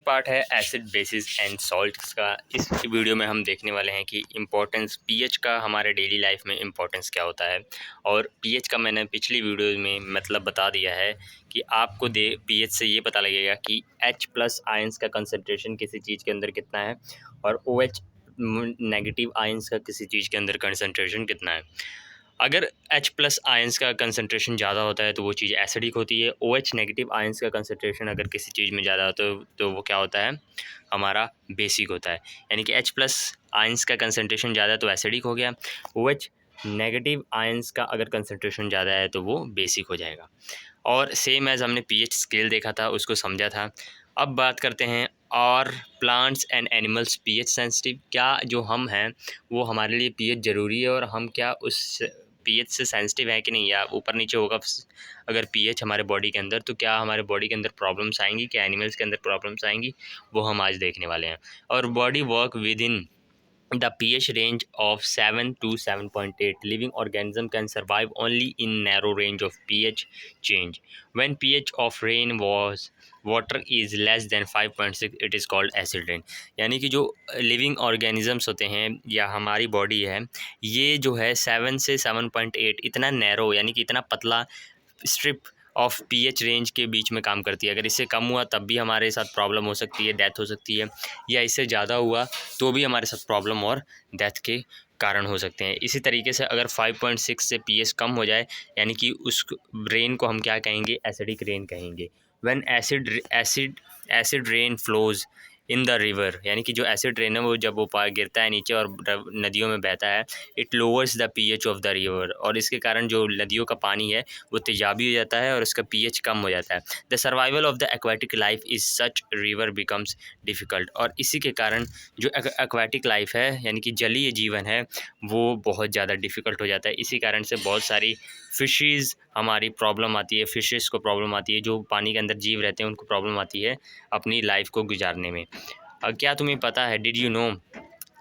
Part है acid basis and salts का। इस वीडियो में हम देखने वाले हैं कि इम्पोर्टेंस पीएच का हमारे डेली लाइफ में इम्पोर्टेंस क्या होता है। और पीएच का मैंने पिछली वीडियो में मतलब बता दिया है कि आपको पीएच से ये पता लगेगा कि H+ आयंस का कंसंट्रेशन किसी चीज़ के अंदर कितना है और OH नेगेटिव आयंस का किसी चीज़ के अंदर कंसंट्रेशन कितना है। अगर H+ आयंस का कंसंट्रेशन ज़्यादा होता है तो वो चीज़ एसिडिक होती है। OH नेगेटिव आयंस का कंसंट्रेशन अगर किसी चीज़ में ज़्यादा होता है तो वो क्या होता है, हमारा बेसिक होता है। यानी कि H+ आयंस का कंसंट्रेशन ज़्यादा है तो एसिडिक हो गया। OH नेगेटिव आयंस का अगर कंसंट्रेशन ज़्यादा है तो वो बेसिक हो जाएगा। और सेम एज़ हमने पीएच स्केल देखा था, उसको समझा था। अब बात करते हैं और plants and animals pH sensitive, क्या जो हम हैं वो हमारे लिए पीएच ज़रूरी है और हम क्या उस पीएच से सेंसिटिव है कि नहीं, या ऊपर नीचे होगा अगर पीएच हमारे बॉडी के अंदर, तो क्या हमारे बॉडी के अंदर प्रॉब्लम्स आएंगी, क्या एनिमल्स के अंदर प्रॉब्लम्स आएंगी, वो हम आज देखने वाले हैं। और body work with in the pH range of 7 to 7.8. Living organism can survive only in narrow range of pH change. When pH of rain was water is less than 5.6, it is called acid rain. यानी कि जो living organisms होते हैं या हमारी body है, ये जो है 7 से 7.8 इतना नैरो यानी कि इतना पतला स्ट्रिप ऑफ पीएच रेंज के बीच में काम करती है। अगर इससे कम हुआ तब भी हमारे साथ प्रॉब्लम हो सकती है, डेथ हो सकती है, या इससे ज़्यादा हुआ तो भी हमारे साथ प्रॉब्लम और डेथ के कारण हो सकते हैं। इसी तरीके से अगर 5.6 से पीएच कम हो जाए यानी कि उस रेन को हम क्या कहेंगे, एसिडिक रेन कहेंगे। When acid rain flows in the river, यानी कि जो एसिड रेन है वो जब वो गिरता है नीचे और नदियों में बहता है, it lowers the pH of the river, और इसके कारण जो नदियों का पानी है वो तेजाबी हो जाता है और उसका पीएच कम हो जाता है। The survival of the aquatic life is such river becomes difficult, और इसी के कारण जो एक्वाटिक लाइफ है यानी कि जलीय जीवन है वो बहुत ज़्यादा डिफ़िकल्ट हो जाता है। इसी कारण से बहुत सारी फिशेज़ हमारी प्रॉब्लम आती है, फिशेस को प्रॉब्लम आती है, जो पानी के अंदर जीव रहते हैं उनको प्रॉब्लम आती है अपनी लाइफ को गुजारने में। क्या तुम्हें पता है, did you no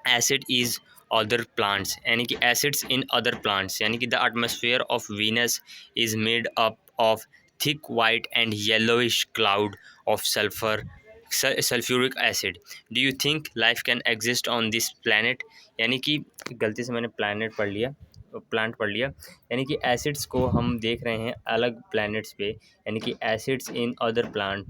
acid is other plants, यानी कि एसिड्स इन अदर प्लांट्स, यानी कि the atmosphere of Venus is made up of thick white and yellowish cloud of sulphuric acid. Do you think life can exist on this planet, यानी कि गलती से मैंने plant पढ़ लिया। यानी कि एसिड्स को हम देख रहे हैं अलग प्लैनेट्स पे, यानी कि एसिड्स इन अदर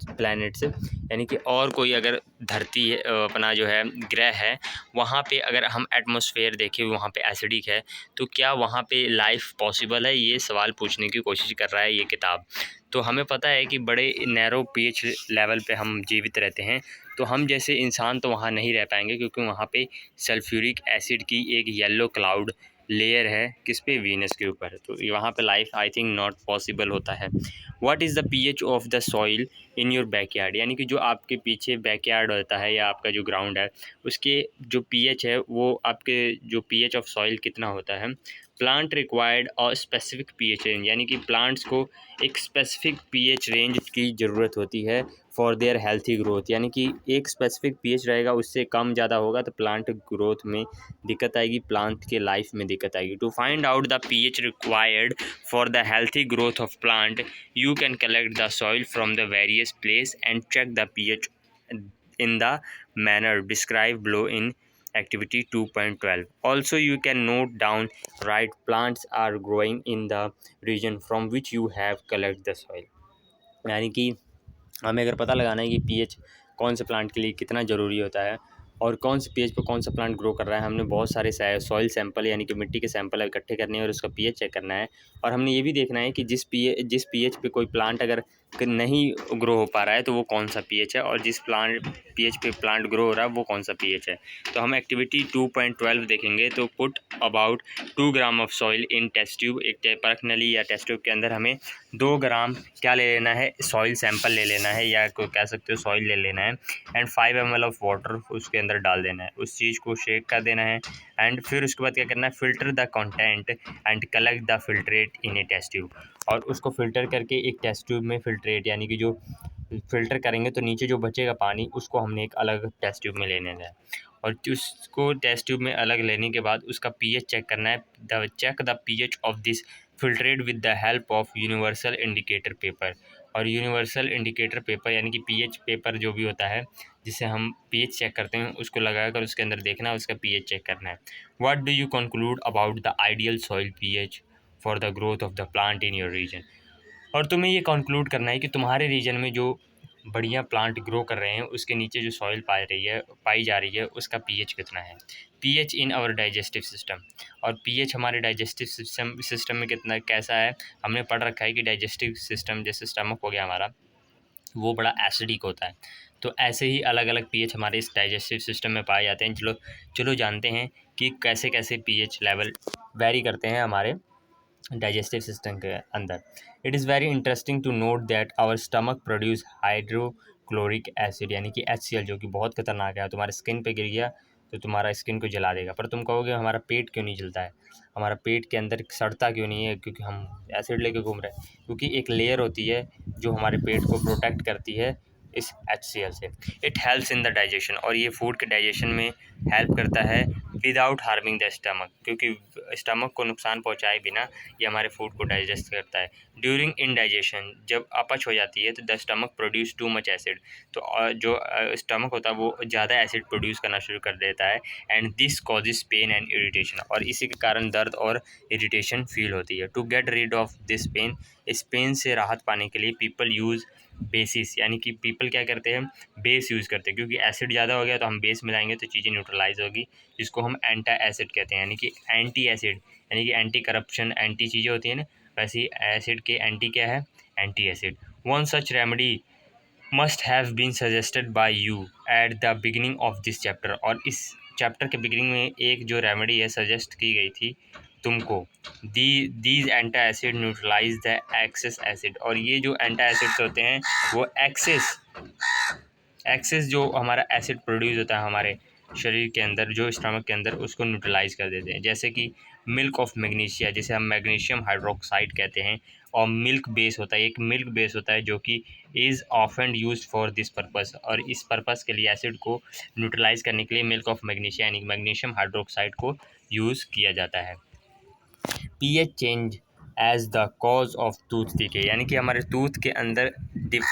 प्लैनेट्स, यानी कि और कोई अगर धरती है, अपना जो है ग्रह है, वहाँ पे अगर हम एटमॉस्फेयर देखें वहाँ पे एसिडिक है, तो क्या वहाँ पे लाइफ पॉसिबल है, ये सवाल पूछने की कोशिश कर रहा है ये किताब। तो हमें पता है कि बड़े नैरो पीएच लेवल पे हम जीवित रहते हैं, तो हम जैसे इंसान तो वहाँ नहीं रह पाएंगे क्योंकि वहाँ पे सल्फ्यूरिक एसिड की एक येलो क्लाउड लेयर है, किस पे, वीनस के ऊपर, तो वहाँ पे life I think not possible होता है। What is the pH of the soil in your backyard, यानी कि जो आपके पीछे बैकयार्ड होता है या आपका जो ग्राउंड है उसके जो पीएच है वो आपके जो पीएच ऑफ सॉइल कितना होता है। प्लांट रिक्वायर्ड और स्पेसिफिक पीएच रेंज, यानी कि प्लांट्स को एक स्पेसिफिक पीएच रेंज की ज़रूरत होती है फॉर देयर हेल्थी ग्रोथ, यानी कि एक स्पेसिफिक पीएच रहेगा, उससे कम ज़्यादा होगा तो प्लांट ग्रोथ में दिक्कत आएगी, प्लांट के लाइफ में दिक्कत आएगी। To find out the pH required for the healthy growth of plant, you can collect the soil from the various place and check the pH in the manner described below in activity 2.12. Also you can note down right plants are growing in the region from which you have collect the soil, यानी कि हमें अगर पता लगाना है कि pH कौन से प्लांट के लिए कितना ज़रूरी होता है और कौन से पीएच पे कौन सा प्लांट ग्रो कर रहा है, हमने बहुत सारे सॉइल सैंपल यानी कि मिट्टी के सैंपल इकट्ठे करने हैं और उसका पीएच चेक करना है। और हमने ये भी देखना है कि जिस पीएच पे कोई प्लांट अगर नहीं ग्रो हो पा रहा है तो वो कौन सा पीएच है, और जिस पीएच पे प्लांट ग्रो हो रहा है वो कौन सा पीएच है। तो हम एक्टिविटी 2.12 देखेंगे, तो put about 2 gram of soil in test tube, एक परख नली या टेस्ट ट्यूब के अंदर हमें 2 ग्राम क्या ले लेना है, सॉइल सैंपल ले लेना है या कोई कह सकते हो सॉइल ले लेना है, एंड 5 ml ऑफ वाटर उसके अंदर डाल देना है, उस चीज़ को शेक कर देना है, एंड फिर उसके बाद क्या करना है, filter the content and collect the filtrate in a test tube, और उसको फिल्टर करके एक टेस्ट ट्यूब में फिल्ट्रेट यानी कि जो फिल्टर करेंगे तो नीचे जो बचेगा पानी उसको हमने एक अलग टेस्ट ट्यूब में ले लेना है, और उसको टेस्ट ट्यूब में अलग लेने के बाद उसका पीएच चेक करना है। Check the pH of this filtrate with the help of universal indicator paper, और यूनिवर्सल इंडिकेटर पेपर यानी कि पीएच पेपर जो भी होता है जिसे हम पीएच चेक करते हैं उसको लगाकर उसके अंदर देखना है, उसका पीएच चेक करना है। What do you conclude about the ideal soil pH for the growth of the plant in your region. और तुम्हें ये कंक्लूड करना है कि तुम्हारे रीजन में जो बढ़िया प्लांट ग्रो कर रहे हैं उसके नीचे जो सॉइल पाई जा रही है उसका पीएच कितना है। PH in our digestive system, और पीएच हमारे डाइजेस्टिव सिस्टम में कितना कैसा है, हमने पढ़ रखा है कि डाइजेस्टिव सिस्टम जैसे स्टमक हो गया हमारा, वो बड़ा एसिडिक होता है। तो ऐसे ही अलग अलग पीएच हमारे इस डाइजेस्टिव सिस्टम में पाए जाते हैं। चलो चलो जानते हैं कि कैसे कैसे पीएच लेवल वेरी करते हैं हमारे डाइजेस्टिव सिस्टम के अंदर। It is very interesting to note that our stomach produce hydrochloric acid, यानी कि HCl, जो कि बहुत खतरनाक है। तुम्हारे स्किन पे गिर गया तो तुम्हारा स्किन को जला देगा। पर तुम कहोगे हमारा पेट क्यों नहीं जलता है, हमारा पेट के अंदर सड़ता क्यों नहीं है, क्योंकि हम एसिड लेके घूम रहे हैं। क्योंकि एक लेयर होती है जो हमारे पेट को प्रोटेक्ट करती है इस HCl से। It helps in the digestion, और ये फूड के डाइजेशन में हेल्प करता है विदाउट हार्मिंग द स्टमक, क्योंकि स्टमक को नुकसान पहुंचाए बिना ये हमारे फूड को डाइजेस्ट करता है। ड्यूरिंग इनडाइजेशन, जब अपच हो जाती है तो the stomach produce too much acid, तो जो स्टमक होता है वो ज़्यादा एसिड प्रोड्यूस करना शुरू कर देता है। And this causes pain and irritation, और इसी के कारण दर्द और इरिटेशन फील होती है। To get rid of this pain, इस पेन से राहत पाने के लिए पीपल यूज़ बेसिस, यानी कि पीपल क्या करते हैं, बेस यूज़ करते हैं। क्योंकि एसिड ज़्यादा हो गया तो हम बेस मिलाएंगे तो चीज़ें न्यूट्रलाइज होगी, जिसको हम एंटा एसिड कहते हैं, यानी कि एंटी एसिड, यानी कि एंटी करप्शन एंटी चीज़ें होती हैं ना, वैसे ही एसिड के एंटी क्या है, antacid. One such remedy must have been suggested by you at the beginning of this chapter, और इस चैप्टर के बिगिनिंग में एक जो रेमेडी है सजेस्ट की गई थी तुमको। These antacid neutralise the excess acid, और ये जो एंटा एसिड्स होते हैं वो एक्सेस जो हमारा एसिड प्रोड्यूस होता है हमारे शरीर के अंदर, जो स्टमक के अंदर, उसको न्यूट्रलाइज कर देते हैं। जैसे कि मिल्क ऑफ मैग्नीशिया, जिसे हम मैग्नीशियम हाइड्रोक्साइड कहते हैं, और मिल्क बेस होता है, एक मिल्क बेस होता है जो कि is often use for this purpose, और इस पर्पस के लिए एसिड को न्यूट्रलाइज करने के लिए मिल्क ऑफ मैग्नीशिया यानी मैग्नीशियम हाइड्रोक्साइड को यूज़ किया जाता है। PH change as the cause of tooth decay, यानी कि हमारे टूथ के अंदर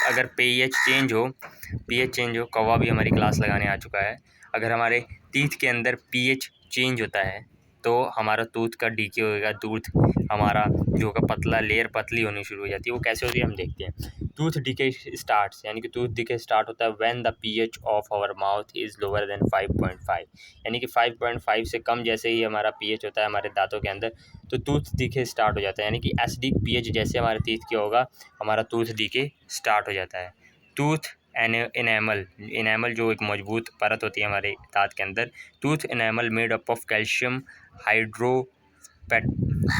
अगर पीएच चेंज हो, कौवा भी हमारी क्लास लगाने आ चुका है। अगर हमारे टीथ के अंदर पीएच चेंज होता है तो हमारा टूथ का डीके होएगा, टूथ हमारा जो होगा पतला, लेयर पतली होनी शुरू हो जाती है। वो कैसे होती है हम देखते हैं। टूथ डिके स्टार्ट्स, यानी कि टूथ डिके स्टार्ट होता है when the pH of our mouth is lower than 5.5, यानी कि 5.5 से कम जैसे ही हमारा पीएच होता है हमारे दांतों के अंदर, तो टूथ दिखे स्टार्ट हो जाता है। यानी कि एसिडिक पीएच जैसे हमारे टीथ के होगा, हमारा टूथ दिखे स्टार्ट हो जाता है। टूथ इनेमल जो एक मजबूत परत होती है हमारे दांत के अंदर, tooth enamel made up of calcium हाइड्रोपेट,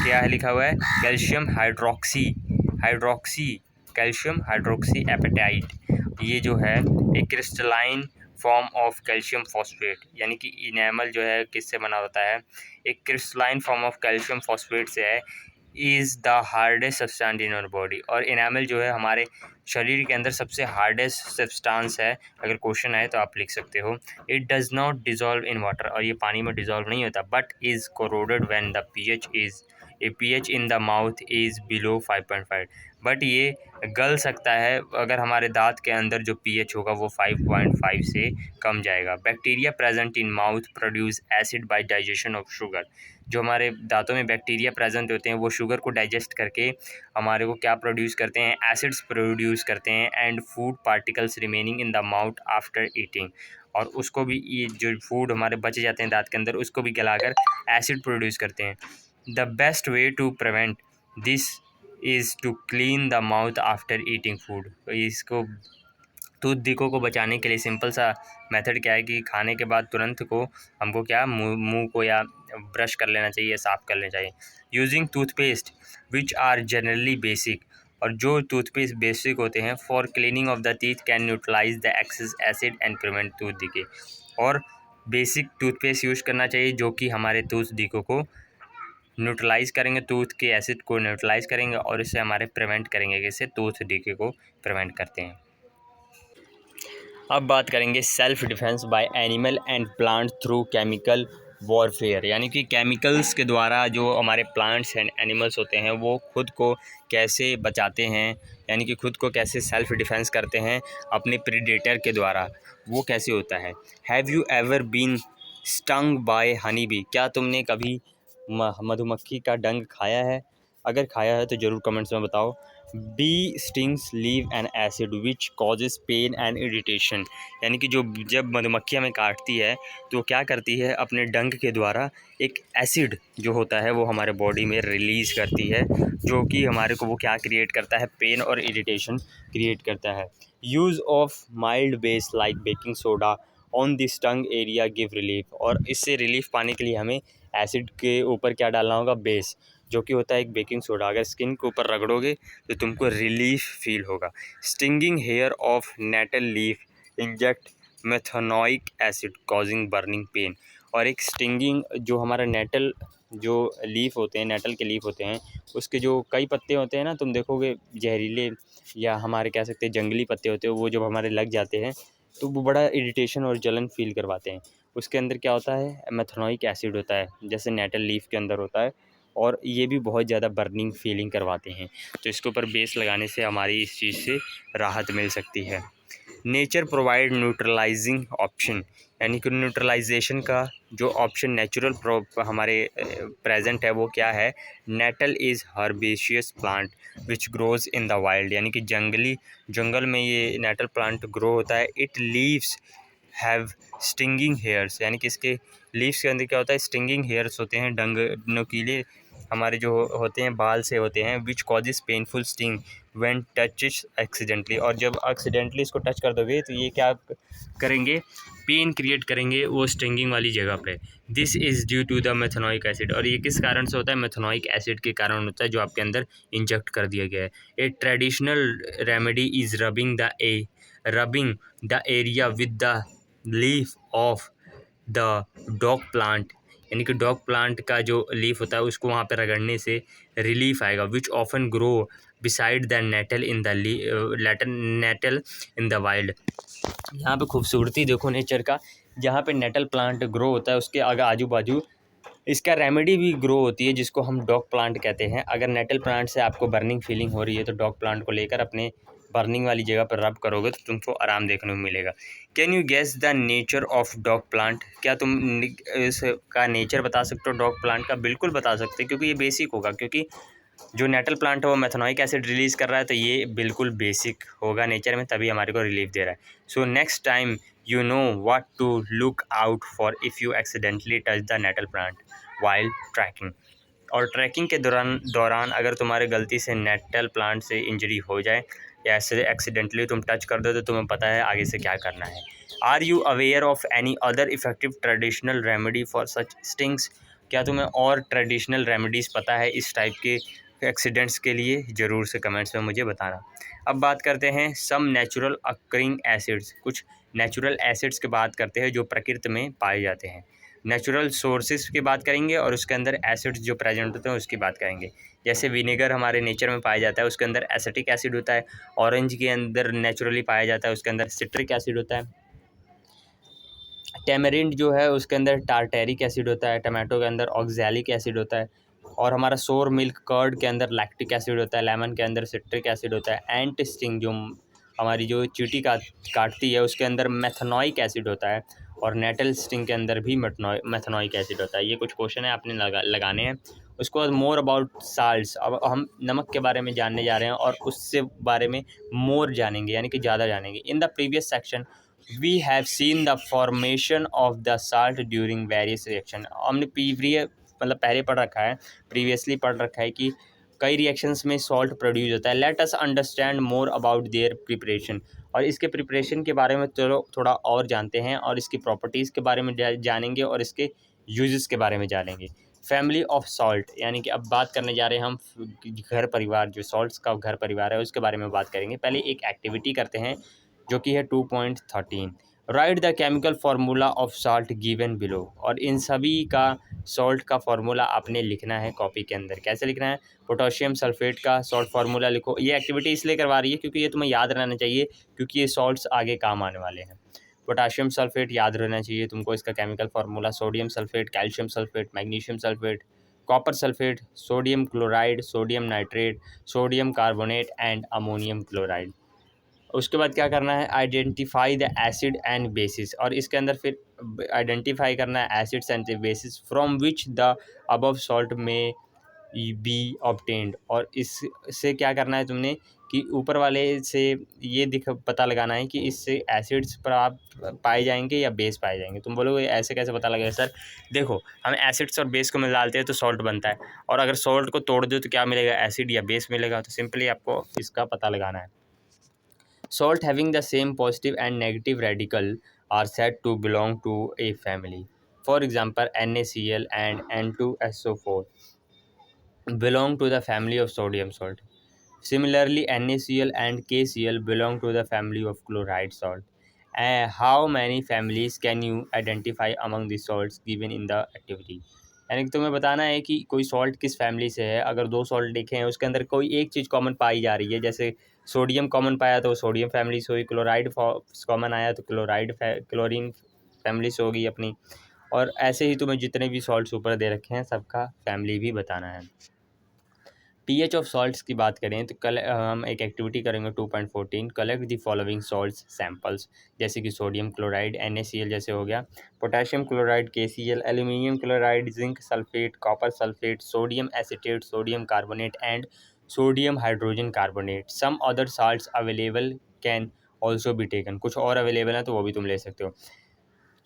क्या है लिखा हुआ है, calcium hydroxy calcium hydroxyapatite. ये जो है एक crystalline form of calcium phosphate, यानी कि इनेमल जो है किससे बना होता है, एक crystalline form of calcium phosphate से है। Is the hardest substance in our body, और इनेमल जो है हमारे शरीर के अंदर सबसे हार्डेस्ट सब्सटेंस है। अगर क्वेश्चन आए तो आप लिख सकते हो। It does not dissolve in water, और ये पानी में डिज़ोल्व नहीं होता, but is corroded when the pH in the mouth is below 5.5, but ये गल सकता है अगर हमारे दांत के अंदर जो पीएच होगा वो 5.5 से कम जाएगा। Bacteria present in mouth produce acid by digestion of sugar, जो हमारे दांतों में बैक्टीरिया प्रेजेंट होते हैं वो शुगर को डाइजेस्ट करके हमारे को क्या प्रोड्यूस करते हैं, एसिड्स प्रोड्यूस करते हैं। And food particles remaining in the mouth after eating, और उसको भी, ये जो फूड हमारे बच जाते हैं दांत के अंदर उसको भी गलाकर एसिड प्रोड्यूस करते हैं। The best way to prevent this is to clean the mouth after eating food, तो इसको टूथ डिको को बचाने के लिए सिंपल सा मेथड क्या है कि खाने के बाद तुरंत को हमको क्या मुंह को या ब्रश कर लेना चाहिए, साफ़ कर लेना चाहिए। Using toothpaste which are generally basic, और जो टूथपेस्ट बेसिक होते हैं for cleaning of the teeth can neutralise the excess acid and prevent tooth decay, और बेसिक टूथपेस्ट यूज़ करना चाहिए जो कि हमारे टूथ डिको को न्यूट्रलाइज करेंगे, टूथ के एसिड को न्यूट्रलाइज करेंगे, और इससे हमारे प्रिवेंट करेंगे, इससे टूथ डिके को प्रिवेंट करते हैं। अब बात करेंगे self defence bye animal and plant through chemical warfare, यानी कि केमिकल्स के द्वारा जो हमारे प्लांट्स एंड एनिमल्स होते हैं वो खुद को कैसे बचाते हैं, यानी कि खुद को कैसे सेल्फ डिफेंस करते हैं अपने प्रीडेटर के द्वारा, वो कैसे होता है। Have you ever been stung by honey bee, क्या तुमने कभी मधुमक्खी का डंक खाया है? अगर खाया है तो ज़रूर कमेंट्स में बताओ। Bee stings leave an acid which causes pain and irritation, यानी कि जो जब मधुमक्खी हमें काटती है तो क्या करती है, अपने डंक के द्वारा एक एसिड जो होता है वो हमारे बॉडी में रिलीज़ करती है, जो कि हमारे को वो क्या क्रिएट करता है, पेन और इरिटेशन क्रिएट करता है। Use of mild base like baking soda on the stung area give relief, और इससे रिलीफ पाने के लिए हमें एसिड के ऊपर क्या डालना होगा, बेस, जो कि होता है एक बेकिंग सोडा। अगर स्किन के ऊपर रगड़ोगे तो तुमको रिलीफ फील होगा। Stinging hair of nettle leaf inject methanoic acid causing burning pain, और एक स्टिंगिंग जो हमारा नेटल जो लीफ होते हैं, नेटल के लीफ होते हैं, उसके जो कई पत्ते होते हैं ना, तुम देखोगे जहरीले या हमारे कह सकते हैं जंगली पत्ते होते हैं, वो जब हमारे लग जाते हैं तो वो बड़ा इरिटेशन और जलन फील करवाते हैं। उसके अंदर क्या होता है, मेथनोइक एसिड होता है, जैसे नेटल लीफ के अंदर होता है, और ये भी बहुत ज़्यादा बर्निंग फीलिंग करवाते हैं। तो इसके ऊपर बेस लगाने से हमारी इस चीज़ से राहत मिल सकती है। नेचर प्रोवाइड न्यूट्रलाइजिंग ऑप्शन, यानी कि न्यूट्रलाइजेशन का जो ऑप्शन नेचुरल हमारे प्रेजेंट है वो क्या है, nettle is herbaceous plant which grows in the wild, यानी कि जंगल में ये नेटल प्लांट ग्रो होता है। It leaves have stinging hairs, यानी कि इसके लीव्स के अंदर क्या होता है, स्टिंगिंग हेयर्स होते हैं, डंग नुकीले हमारे जो होते हैं बाल से होते हैं, which causes painful sting when touches accidentally, और जब एक्सीडेंटली इसको टच कर दोगे तो ये क्या करेंगे, पेन क्रिएट करेंगे वो स्टिंगिंग वाली जगह पे। This is due to the methanoic acid, और ये किस कारण से होता है, मेथनोइक एसिड के कारण होता है जो आपके अंदर इंजेक्ट कर दिया गया है। ए traditional remedy is rubbing the area with the leaf of the dog plant, यानी कि डॉग प्लांट का जो लीफ होता है उसको वहाँ पे रगड़ने से रिलीफ आएगा। Which often grow beside the nettle in the nettle in the wild, यहाँ पे खूबसूरती देखो नेचर का, जहाँ पे नेटल प्लांट ग्रो होता है उसके आगे आजू बाजू इसका रेमेडी भी ग्रो होती है, जिसको हम डॉग प्लांट कहते हैं। अगर नेटल प्लांट से आपको बर्निंग फीलिंग हो रही है तो डॉग प्लांट को लेकर अपने बर्निंग वाली जगह पर रब करोगे तो तुमको आराम देखने को मिलेगा। Can you guess the nature of dock plant, क्या तुम इसका नेचर बता सकते हो डॉग प्लांट का? बिल्कुल बता सकते हैं, क्योंकि ये बेसिक होगा, क्योंकि जो नेटल प्लांट है वो मेथनोइक एसिड रिलीज़ कर रहा है, तो ये बिल्कुल बेसिक होगा नेचर में, तभी हमारे को रिलीफ दे रहा है। So next time you know what to look out for if you accidentally touch the nettle plant while trekking, और ट्रैकिंग के दौरान अगर तुम्हारे गलती से नेटल प्लांट से इंजरी हो जाए या ऐसे एक्सीडेंटली तुम टच कर दो तो तुम्हें पता है आगे से क्या करना है। Are you aware of any other effective traditional remedy for such stings, क्या तुम्हें और ट्रेडिशनल रेमेडीज़ पता है इस टाइप के एक्सीडेंट्स के लिए? ज़रूर से कमेंट्स में मुझे बताना। अब बात करते हैं सम नेचुरल अक्रिंग एसिड्स, कुछ नेचुरल एसिड्स की बात करते हैं जो प्रकृति में पाए जाते हैं। नेचुरल सोर्सेज की बात करेंगे और उसके अंदर एसिड्स जो प्रेजेंट होते हैं उसकी बात करेंगे। जैसे विनेगर हमारे नेचर में पाया जाता है, उसके अंदर एसिटिक एसिड होता है। ऑरेंज के अंदर नेचुरली पाया जाता है, उसके अंदर सिट्रिक एसिड होता है। टेमरिंड जो है उसके अंदर टार्टेरिक एसिड होता है। टमाटो के अंदर ऑक्सैलिक एसिड होता है। और हमारा सोर मिल्क कर्ड के अंदर लैक्टिक एसिड होता है। लेमन के अंदर सिट्रिक एसिड होता है। एंट स्टिंग जो हमारी जो चींटी काटती है उसके अंदर मेथनोइक एसिड होता है। और नेटल स्टिंग के अंदर भी मेथनोइक एसिड होता है। ये कुछ क्वेश्चन है आपने लगाने हैं। उसके बाद मोर अबाउट साल्ट्स, अब हम नमक के बारे में जानने जा रहे हैं और उससे बारे में मोर जानेंगे, यानी कि ज़्यादा जानेंगे। In the previous section we have seen the formation of the salt during various reaction, हमने पहले पढ़ रखा है, प्रीवियसली पढ़ रखा है कि कई रिएक्शंस में सॉल्ट प्रोड्यूस होता है। Let us understand more about their preparation, और इसके प्रिपरेशन के बारे में चलो थोड़ा और जानते हैं, और इसकी प्रॉपर्टीज़ के बारे में जानेंगे और इसके यूजेस के बारे में जानेंगे। फैमिली ऑफ सॉल्ट, यानी कि अब बात करने जा रहे हैं हम घर परिवार, जो सॉल्ट्स का घर परिवार है उसके बारे में बात करेंगे। पहले एक एक्टिविटी करते हैं जो कि है 2.13, right the chemical formula of salt given below, और इन सभी का सॉल्ट का फार्मूला आपने लिखना है कॉपी के अंदर। कैसे लिखना है? पोटेशियम सल्फेट का सॉल्ट फार्मूला लिखो। ये एक्टिविटी इसलिए करवा रही है क्योंकि ये तुम्हें याद रहना चाहिए, क्योंकि ये सॉल्ट्स आगे काम आने वाले हैं। पोटाशियम सल्फेट याद रहना चाहिए तुमको, इसका chemical formula sodium sulphate, calcium sulphate, magnesium sulphate, copper sulphate, sodium chloride, sodium nitrate, sodium carbonate and ammonium chloride. उसके बाद क्या करना है, identify the acid and bases, और इसके अंदर फिर आइडेंटिफाई करना है acids and bases from which the above salt में बी ऑब्टेन्ड। और इससे क्या करना है तुमने कि ऊपर वाले से ये पता लगाना है कि इससे एसिड्स पर आप पाए जाएंगे या बेस पाए जाएंगे। तुम बोलोगे ऐसे कैसे पता लगेगा सर? देखो, हम एसिड्स और बेस को मिला डालते हैं तो सॉल्ट बनता है, और अगर सॉल्ट को तोड़ दो तो क्या मिलेगा, एसिड या बेस मिलेगा। तो सिंपली आपको इसका पता लगाना है। Salt having the same positive and negative radical are said to belong to a family. For example, NaCl and N2SO4 belong to the family of sodium salt. Similarly, NaCl and KCl belong to the family of chloride salt. How many families can you identify among the salts given in the activity? यानी कि तुम्हें बताना है कि कोई salt किस family से है। अगर दो सॉल्ट लिखे हैं उसके अंदर कोई एक चीज़ कॉमन पाई जा रही है, जैसे सोडियम कॉमन पाया तो सोडियम फैमिली से हुई, क्लोराइड कॉमन आया तो क्लोरीन फैमिली से होगी अपनी। और ऐसे ही तुम्हें जितने भी सॉल्ट्स ऊपर दे रखे हैं सबका फैमिली भी बताना है। पीएच ऑफ सॉल्ट्स की बात करें तो कल हम एक एक्टिविटी करेंगे 2.14, collect the following salts samples, जैसे कि सोडियम क्लोराइड NaCl जैसे हो गया, potassium chloride KCl, aluminium chloride, zinc sulphate, copper sulphate, sodium acetate, sodium carbonate and sodium hydrogen carbonate. Some other salts available can also be taken, कुछ और available हैं तो वो भी तुम ले सकते हो।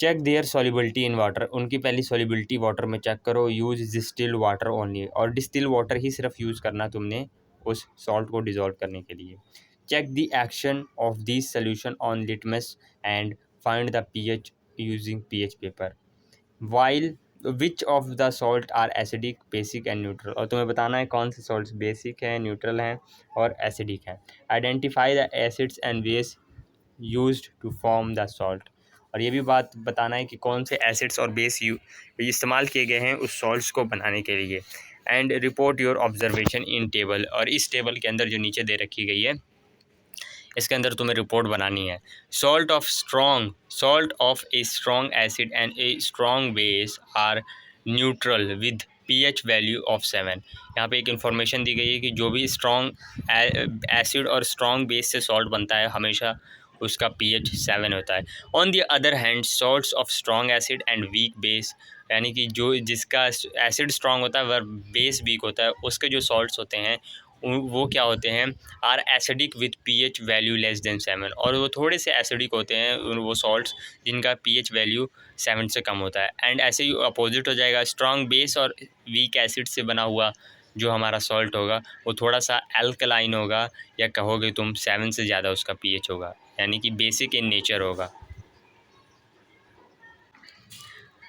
Check their solubility in water, उनकी पहली सॉल्युबिलिटी वाटर में चेक करो। यूज़ डिस्टिल वाटर ओनली, और डिस्टिल वाटर ही सिर्फ यूज़ करना तुमने उस सॉल्ट को डिज़ोल्व करने के लिए। Check the action of this solution on litmus and find the pH using pH paper. While which of the salt are acidic, basic and neutral, और तुम्हें बताना है कौन से सॉल्ट्स बेसिक हैं, न्यूट्रल हैं और एसिडिक हैं। Identify the acids and base used to form the salt, और ये भी बात बताना है कि कौन से एसिड्स और बेस इस्तेमाल किए गए हैं उस सॉल्ट्स को बनाने के लिए। And report your observation in table, और इस टेबल के अंदर जो नीचे दे रखी गई है इसके अंदर तुम्हें रिपोर्ट बनानी है। Salt of a strong acid and a strong base are neutral with pH value of 7। यहाँ पे एक इन्फॉर्मेशन दी गई है कि जो भी स्ट्रॉन्ग एसिड और स्ट्रॉन्ग बेस से सॉल्ट बनता है हमेशा उसका पीएच 7 होता है। On the other hand salts of strong acid and weak base, यानी कि जिसका एसिड स्ट्रॉन्ग होता है वह बेस वीक होता है, उसके जो सॉल्ट्स होते हैं वो क्या होते हैं, are acidic with pH value less than 7, और वो थोड़े से एसिडिक होते हैं वो सॉल्ट्स जिनका पीएच वैल्यू 7 से कम होता है। एंड ऐसे ही अपोजिट हो जाएगा, स्ट्रॉन्ग बेस और वीक एसिड से बना हुआ जो हमारा सॉल्ट होगा वो थोड़ा सा एल्कलाइन होगा, या कहोगे तुम 7 से ज़्यादा उसका पीएच होगा, यानी कि बेसिक इन नेचर होगा।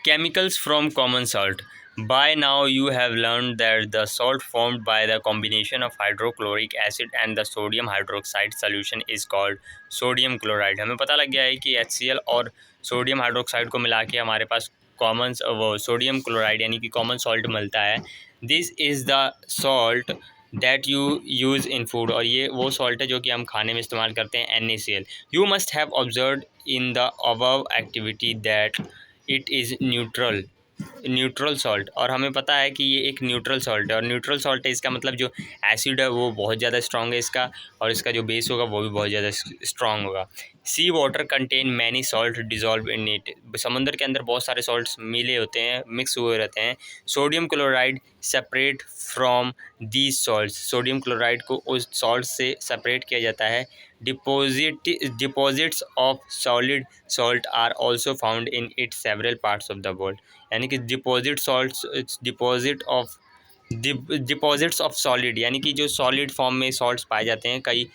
Chemicals from common salt. By now you have learned that the salt formed by the combination of hydrochloric acid and the sodium hydroxide solution is called sodium chloride। हमें पता लग गया है कि HCl और sodium hydroxide को मिला के हमारे पास कॉमन वो सोडियम क्लोराइड यानी कि कॉमन सॉल्ट मिलता है। This is the salt that you use in food, और ये वो सॉल्ट है जो कि हम खाने में इस्तेमाल करते हैं, NaCl। You must have observe in the above activity that it is neutral salt, और हमें पता है कि ये एक न्यूट्रल सॉल्ट है, और न्यूट्रल सॉल्ट है इसका मतलब जो एसिड है वो बहुत ज़्यादा स्ट्रॉन्ग है इसका, और इसका जो बेस होगा वो भी बहुत ज़्यादा स्ट्रॉन्ग होगा। Sea water contain many salt dissolve in it, समुद्र के अंदर बहुत सारे सॉल्ट्स मिले होते हैं, मिक्स हुए रहते हैं। Sodium chloride separate from these salts, sodium chloride को उस सॉल्ट से सेपरेट किया जाता है। Deposits of solid salt are also found in it several parts of the world, यानी कि डिपॉजिट्स ऑफ सॉलिड यानी कि जो सॉलिड फॉर्म में सॉल्ट्स पाए जाते हैं, कई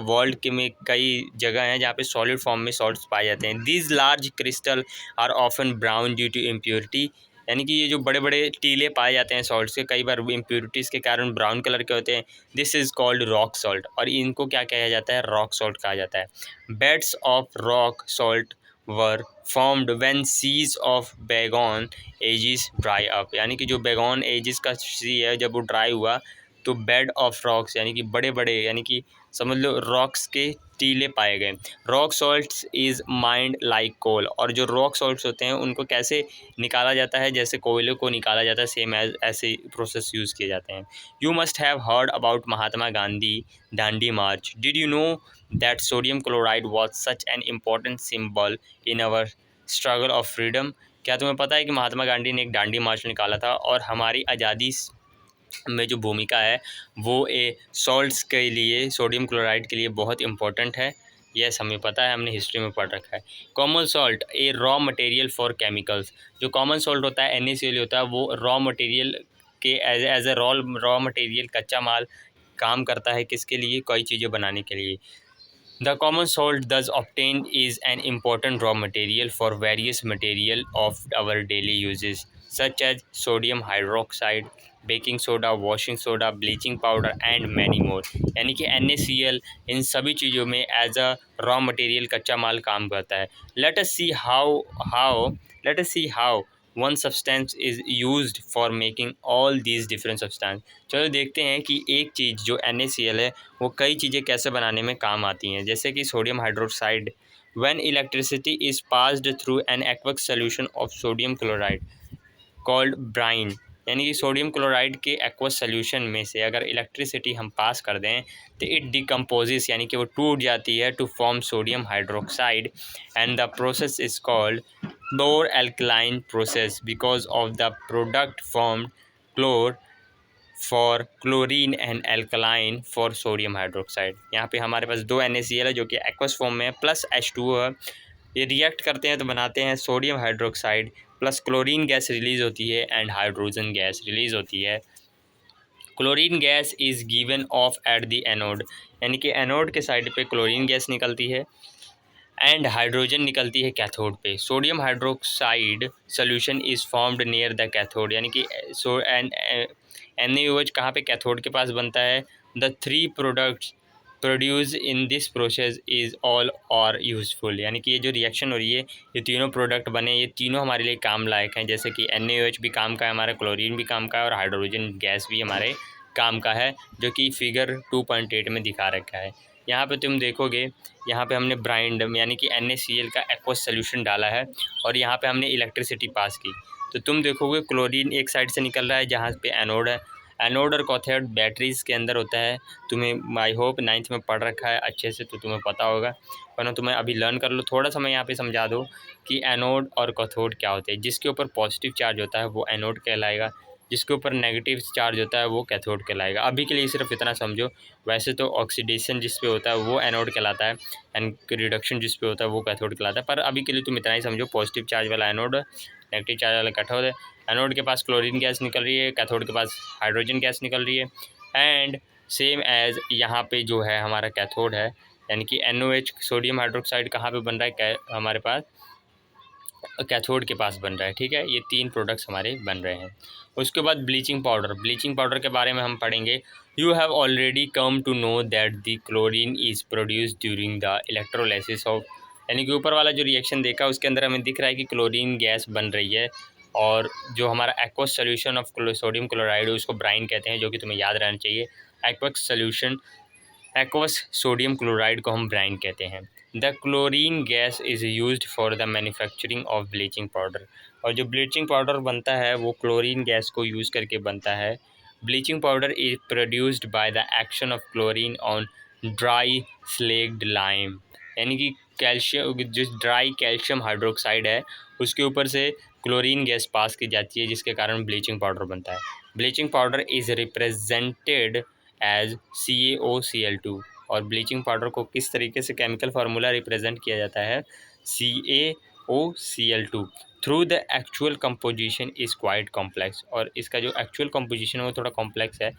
वर्ल्ड के में कई जगह हैं जहाँ पे सॉलिड फॉर्म में सॉल्ट्स पाए जाते हैं। These large crystal are often brown due to impurity, यानी कि ये जो बड़े बड़े टीले पाए जाते हैं सॉल्ट्स के, कई बार इम्प्योरिटीज़ के कारण ब्राउन कलर के होते हैं। This is called rock salt, और इनको क्या कहा जाता है, रॉक सॉल्ट कहा जाता है। Beds of rock salt were formed when seas of bygone ages dry up, यानी कि जो बेगोन एजिस का सी है जब वो ड्राई हुआ तो बेड ऑफ रॉक्स यानी कि बड़े बड़े, यानी कि समझ लो रॉक्स के स्टीलें पाए गए। Rock salts is mined like coal, और जो रॉक सॉल्ट्स होते हैं उनको कैसे निकाला जाता है, जैसे कोयले को निकाला जाता है, सेम एज ऐसे प्रोसेस यूज़ किए जाते हैं। You must have heard about Mahatma Gandhi Dandi march. Did you know that sodium chloride was such an important symbol in our struggle of freedom. क्या तुम्हें पता है कि महात्मा गांधी ने एक दांडी मार्च निकाला था, और हमारी आज़ादी में जो भूमिका है वो सॉल्ट्स के लिए, सोडियम क्लोराइड के लिए बहुत इंपॉर्टेंट है। यस, हमें पता है, हमने हिस्ट्री में पढ़ रखा है। Common salt A raw material for chemicals. जो कॉमन सॉल्ट होता है NaCl होता है, वो रॉ मटेरियल के एज ए रॉ मटेरियल, कच्चा माल काम करता है किसके लिए, कई चीज़ें बनाने के लिए। The common salt thus obtained is an important raw material for various material of our daily uses, such as sodium hydroxide, baking soda, washing soda, bleaching powder and many more। यानी कि NaCl इन सभी चीज़ों में as a raw material, कच्चा माल काम करता है। Let us see how one substance is used for making all these different substance। चलो देखते हैं कि एक चीज़ जो NaCl है वो कई चीज़ें कैसे बनाने में काम आती हैं, जैसे कि sodium hydroxide. When electricity is passed through an aqueous solution of sodium chloride called brine. यानी कि सोडियम क्लोराइड के एक्वस सोल्यूशन में से अगर इलेक्ट्रिसिटी हम पास कर दें तो इट डिकम्पोजिस, यानी कि वो टूट जाती है, to form sodium hydroxide, and the process is called chlor alkaline process because of the product formed chlor for chlorine and alkaline for sodium hydroxide. यहाँ पे हमारे पास दो NaCl है जो कि एक्वस फॉर्म में है, प्लस H2O है। ये रिएक्ट करते हैं तो बनाते हैं sodium hydroxide, plus chlorine gas release होती है एंड हाइड्रोजन गैस रिलीज़ होती है। Chlorine gas is given of at the anode, यानी कि एनोड के साइड पे क्लोरीन गैस निकलती है एंड हाइड्रोजन निकलती है कैथोड पे। Sodium hydroxide solution is formed near the cathode, यानी कि NaOH कहाँ पे, कैथोड के पास बनता है। The three products produce in this process is all और यूज़फुल, यानी कि ये जो रिएक्शन हो रही है, ये तीनों प्रोडक्ट बने, ये तीनों हमारे लिए काम लायक हैं। जैसे कि NaOH भी काम का है हमारा, क्लोरीन भी काम का है, और हाइड्रोजन गैस भी हमारे काम का है, जो कि फिगर 2.8 में दिखा रखा है। यहाँ पे तुम देखोगे, यहाँ पे हमने ब्राइंड यानी कि NaCl का एक्वस सोल्यूशन डाला है, और यहाँ पे हमने इलेक्ट्रिसिटी पास की, तो तुम देखोगे क्लोरीन एक साइड से निकल रहा है जहाँ पे एनोड है। एनोड और कैथोड बैटरीज़ के अंदर होता है। तुम्हें आई होप 9th में पढ़ रखा है अच्छे से, तो तुम्हें पता होगा, वरना तुम्हें अभी लर्न कर लो। थोड़ा सा मैं यहाँ पे समझा दूँ कि एनोड और कैथोड क्या होते हैं। जिसके ऊपर पॉजिटिव चार्ज होता है वो एनोड कहलाएगा, जिसके ऊपर नेगेटिव चार्ज होता है वो कैथोड कहलाएगा। अभी के लिए सिर्फ इतना समझो। वैसे तो ऑक्सीडेशन जिस पे होता है वो एनोड कहलाता है, एंड रिडक्शन जिस पे होता है वो कैथोड कहलाता है। पर अभी के लिए तुम इतना ही समझो, पॉजिटिव चार्ज वाला एनोड, नेगेटिव चार्ज वाला कैथोड है। एनोड के पास क्लोरीन गैस निकल रही है, कैथोड के पास हाइड्रोजन गैस निकल रही है। एंड सेम एज यहाँ पे जो है हमारा कैथोड है, यानी कि NaOH सोडियम हाइड्रोक्साइड कहाँ पे बन रहा है, हमारे पास कैथोड के पास बन रहा है। ठीक है, ये तीन प्रोडक्ट्स हमारे बन रहे हैं। उसके बाद ब्लीचिंग पाउडर। ब्लीचिंग पाउडर के बारे में हम पढ़ेंगे। You have already come to know that the chlorine is produced during the electrolysis of, यानी कि ऊपर वाला जो रिएक्शन देखा उसके अंदर हमें दिख रहा है कि क्लोरीन गैस बन रही है, और जो हमारा aqueous solution of sodium chloride है उसको ब्राइन कहते हैं, जो कि तुम्हें याद रहना चाहिए। एक्वस सोडियम क्लोराइड को हम ब्राइन कहते हैं। The chlorine gas is used for the manufacturing of bleaching powder, और जो ब्लीचिंग पाउडर बनता है वो क्लोरीन गैस को यूज़ करके बनता है। Bleaching powder is produced by the action of chlorine on dry slaked lime, यानी कि कैल्शियम, जो ड्राई कैल्शियम हाइड्रोक्साइड है उसके ऊपर से क्लोरीन गैस पास की जाती है, जिसके कारण ब्लीचिंग पाउडर बनता है। Bleaching powder is represented as CaOCl2, और ब्लीचिंग पाउडर को किस तरीके से केमिकल फार्मूला रिप्रेजेंट किया जाता है, CaOCl2। Through the actual composition is quite complex, और इसका जो एक्चुअल कंपोजिशन है वो थोड़ा कॉम्प्लेक्स है।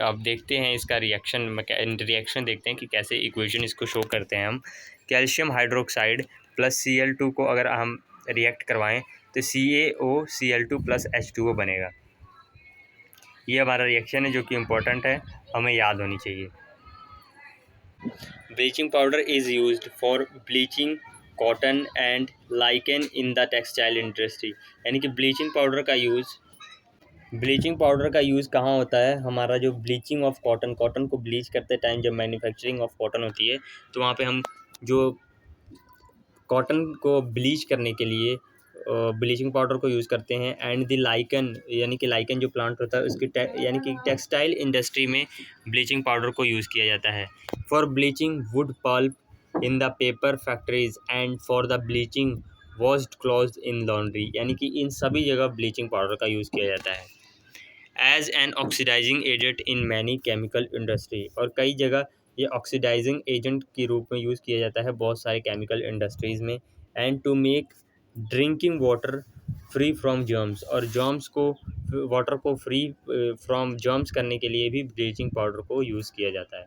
अब देखते हैं इसका रिएक्शन देखते हैं कि कैसे इक्वेशन इसको शो करते हैं हम। कैल्शियम हाइड्रोक्साइड प्लस Cl2 को अगर हम रिएक्ट करवाएं तो CaOCl2 प्लस H2O बनेगा। ये हमारा रिएक्शन है जो कि इम्पोर्टेंट है, हमें याद होनी चाहिए। Bleaching powder is used for bleaching cotton and lichen in the textile industry, यानी कि ब्लीचिंग पाउडर का यूज़ ब्लीचिंग पाउडर का यूज़ कहाँ होता है? हमारा जो ब्लीचिंग ऑफ कॉटन, कॉटन को ब्लीच करते टाइम जब मैन्युफैक्चरिंग ऑफ कॉटन होती है, तो वहाँ पे हम जो कॉटन को ब्लीच करने के लिए ब्लीचिंग पाउडर को यूज़ करते हैं। एंड द लाइकन, यानी कि लाइकन जो प्लांट होता है उसकी यानी कि टेक्सटाइल इंडस्ट्री में ब्लीचिंग पाउडर को यूज़ किया जाता है। For bleaching wood pulp in the paper factories and for the bleaching washed clothes in laundry, यानी कि इन सभी जगह ब्लीचिंग पाउडर का यूज़ किया जाता है। As an oxidising agent in many chemical industry, और कई जगह ये ऑक्सीडाइजिंग एजेंट के रूप में यूज़ किया जाता है बहुत सारे केमिकल इंडस्ट्रीज़ में। And to make drinking water free from germs, और जर्म्स को, वाटर को फ्री फ्रॉम जर्म्स करने के लिए भी ब्लीचिंग पाउडर को यूज़ किया जाता है।